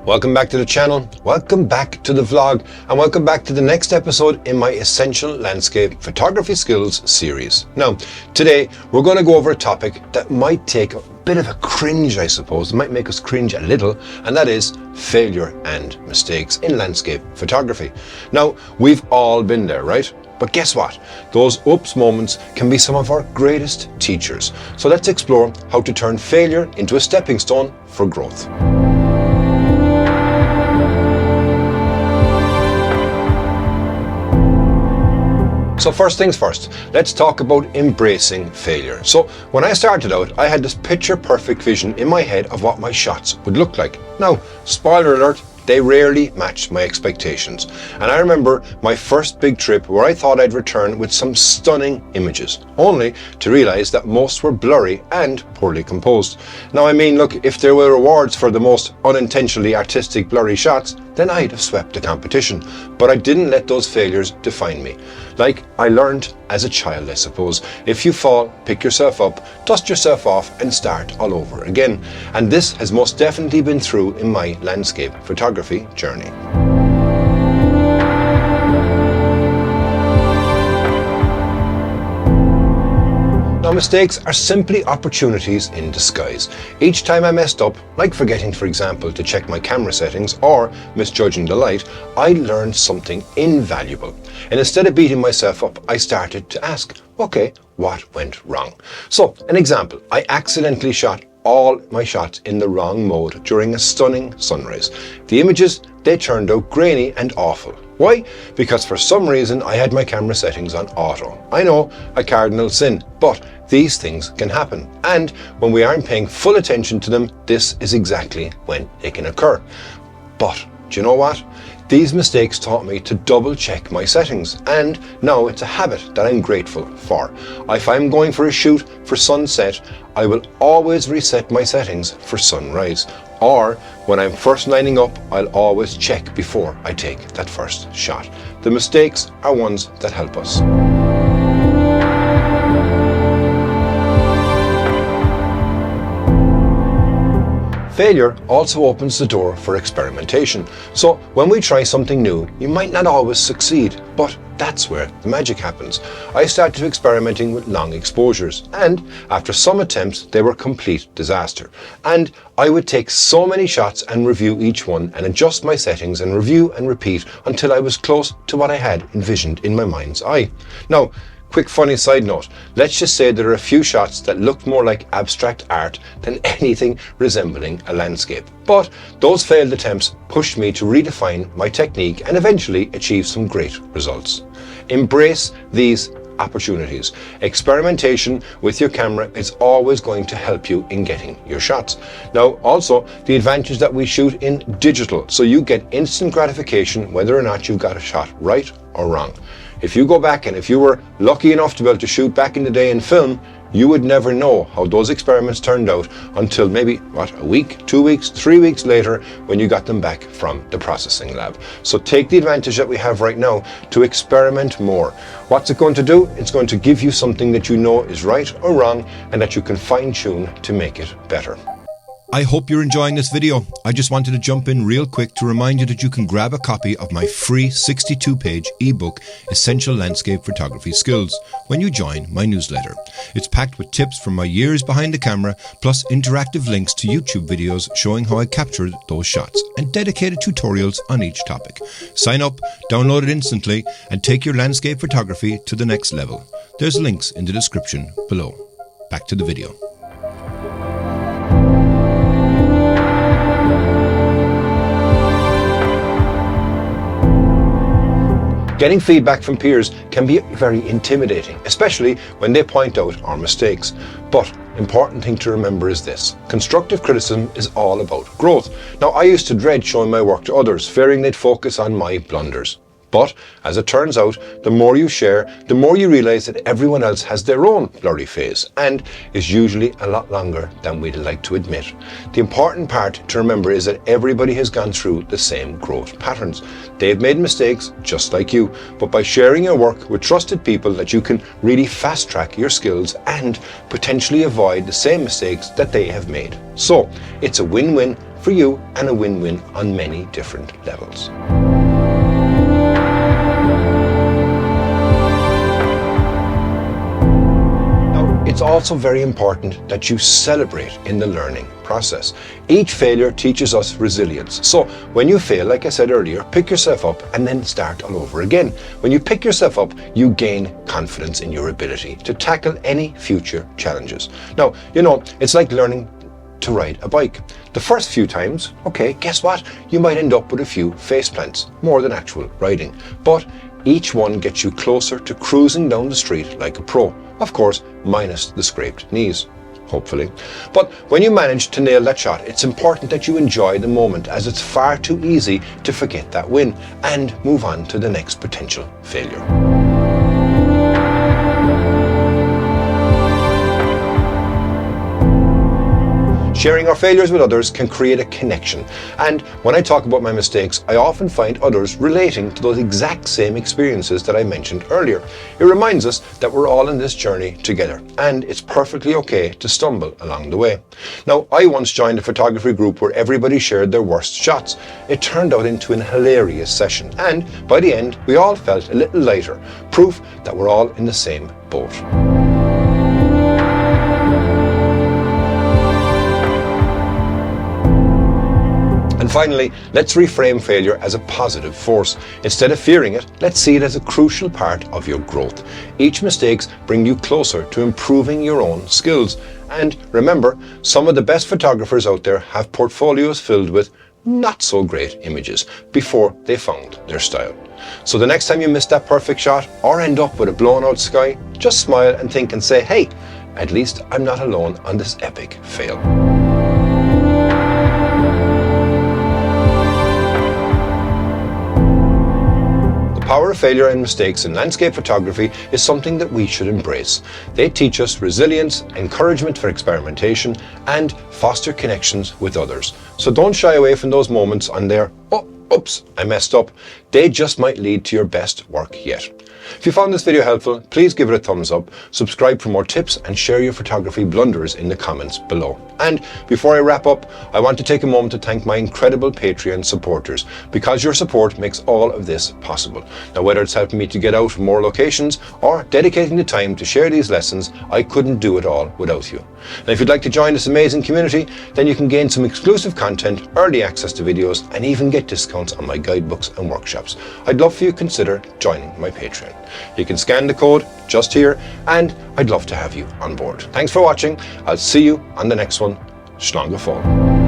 Welcome back to the channel, welcome back to the vlog, and welcome back to the next episode in my Essential Landscape Photography Skills series. Now, today we're going to go over a topic that might take a bit of a cringe, I suppose. It might make us cringe a little, and that is failure and mistakes in landscape photography. Now, we've all been there, right? But guess what? Those oops moments can be some of our greatest teachers. So let's explore how to turn failure into a stepping stone for growth. So first things first, let's talk about embracing failure. So when I started out, I had this picture perfect vision in my head of what my shots would look like. Now, spoiler alert, they rarely matched my expectations. And I remember my first big trip where I thought I'd return with some stunning images, only to realize that most were blurry and poorly composed. Now, I mean, look, if there were awards for the most unintentionally artistic blurry shots, then I'd have swept the competition. But I didn't let those failures define me. Like I learned as a child, I suppose. If you fall, pick yourself up, dust yourself off, and start all over again. And this has most definitely been true in my landscape photography journey. Now, mistakes are simply opportunities in disguise. Each time I messed up, like forgetting, for example, to check my camera settings or misjudging the light, I learned something invaluable. And instead of beating myself up, I started to ask, okay, what went wrong? So, an example, I accidentally shot all my shots in the wrong mode during a stunning sunrise. The images, they turned out grainy and awful. Why? Because for some reason I had my camera settings on auto. I know, a cardinal sin, but these things can happen. And when we aren't paying full attention to them, this is exactly when it can occur. But do you know what? These mistakes taught me to double check my settings, and now it's a habit that I'm grateful for. If I'm going for a shoot for sunset, I will always reset my settings for sunrise. Or when I'm first lining up, I'll always check before I take that first shot. The mistakes are ones that help us. Failure also opens the door for experimentation. So when we try something new, you might not always succeed, but that's where the magic happens. I started experimenting with long exposures, and after some attempts, they were complete disaster. And I would take so many shots and review each one and adjust my settings and review and repeat until I was close to what I had envisioned in my mind's eye. Now, quick funny side note, let's just say there are a few shots that looked more like abstract art than anything resembling a landscape. But those failed attempts pushed me to redefine my technique and eventually achieve some great results. Embrace these opportunities. Experimentation with your camera is always going to help you in getting your shots. Now, also, the advantage that we shoot in digital, so you get instant gratification whether or not you've got a shot right or wrong. If you go back and if you were lucky enough to be able to shoot back in the day in film, you would never know how those experiments turned out until maybe, a week, 2 weeks, 3 weeks later when you got them back from the processing lab. So take the advantage that we have right now to experiment more. What's it going to do? It's going to give you something that you know is right or wrong and that you can fine tune to make it better. I hope you're enjoying this video. I just wanted to jump in real quick to remind you that you can grab a copy of my free 62-page ebook, Essential Landscape Photography Skills, when you join my newsletter. It's packed with tips from my years behind the camera, plus interactive links to YouTube videos showing how I captured those shots, and dedicated tutorials on each topic. Sign up, download it instantly, and take your landscape photography to the next level. There's links in the description below. Back to the video. Getting feedback from peers can be very intimidating, especially when they point out our mistakes. But important thing to remember is this: constructive criticism is all about growth. Now, I used to dread showing my work to others, fearing they'd focus on my blunders. But as it turns out, the more you share, the more you realize that everyone else has their own blurry phase and is usually a lot longer than we'd like to admit. The important part to remember is that everybody has gone through the same growth patterns. They've made mistakes just like you, but by sharing your work with trusted people that you can really fast track your skills and potentially avoid the same mistakes that they have made. So it's a win-win for you and a win-win on many different levels. It's also very important that you celebrate in the learning process. Each failure teaches us resilience. So when you fail, like I said earlier, pick yourself up and then start all over again. When you pick yourself up, you gain confidence in your ability to tackle any future challenges. Now, it's like learning to ride a bike. The first few times, okay, guess what? You might end up with a few faceplants, more than actual riding. But each one gets you closer to cruising down the street like a pro. Of course, minus the scraped knees, hopefully. But when you manage to nail that shot, it's important that you enjoy the moment, as it's far too easy to forget that win and move on to the next potential failure. Sharing our failures with others can create a connection. And when I talk about my mistakes, I often find others relating to those exact same experiences that I mentioned earlier. It reminds us that we're all in this journey together, and it's perfectly okay to stumble along the way. Now, I once joined a photography group where everybody shared their worst shots. It turned out into an hilarious session, and by the end, we all felt a little lighter, proof that we're all in the same boat. And finally, let's reframe failure as a positive force. Instead of fearing it, let's see it as a crucial part of your growth. Each mistake brings you closer to improving your own skills. And remember, some of the best photographers out there have portfolios filled with not so great images before they found their style. So the next time you miss that perfect shot or end up with a blown out sky, just smile and think and say, hey, at least I'm not alone on this epic fail. The power of failure and mistakes in landscape photography is something that we should embrace. They teach us resilience, encouragement for experimentation, and foster connections with others. So don't shy away from those moments on their, oh, oops, I messed up. They just might lead to your best work yet. If you found this video helpful, please give it a thumbs up, subscribe for more tips, and share your photography blunders in the comments below. And before I wrap up, I want to take a moment to thank my incredible Patreon supporters, because your support makes all of this possible. Now, whether it's helping me to get out more locations or dedicating the time to share these lessons, I couldn't do it all without you. And if you'd like to join this amazing community, then you can gain some exclusive content, early access to videos, and even get discounts on my guidebooks and workshops. I'd love for you to consider joining my Patreon. You can scan the code just here, and I'd love to have you on board. Thanks for watching. I'll see you on the next one. Slán go fóill.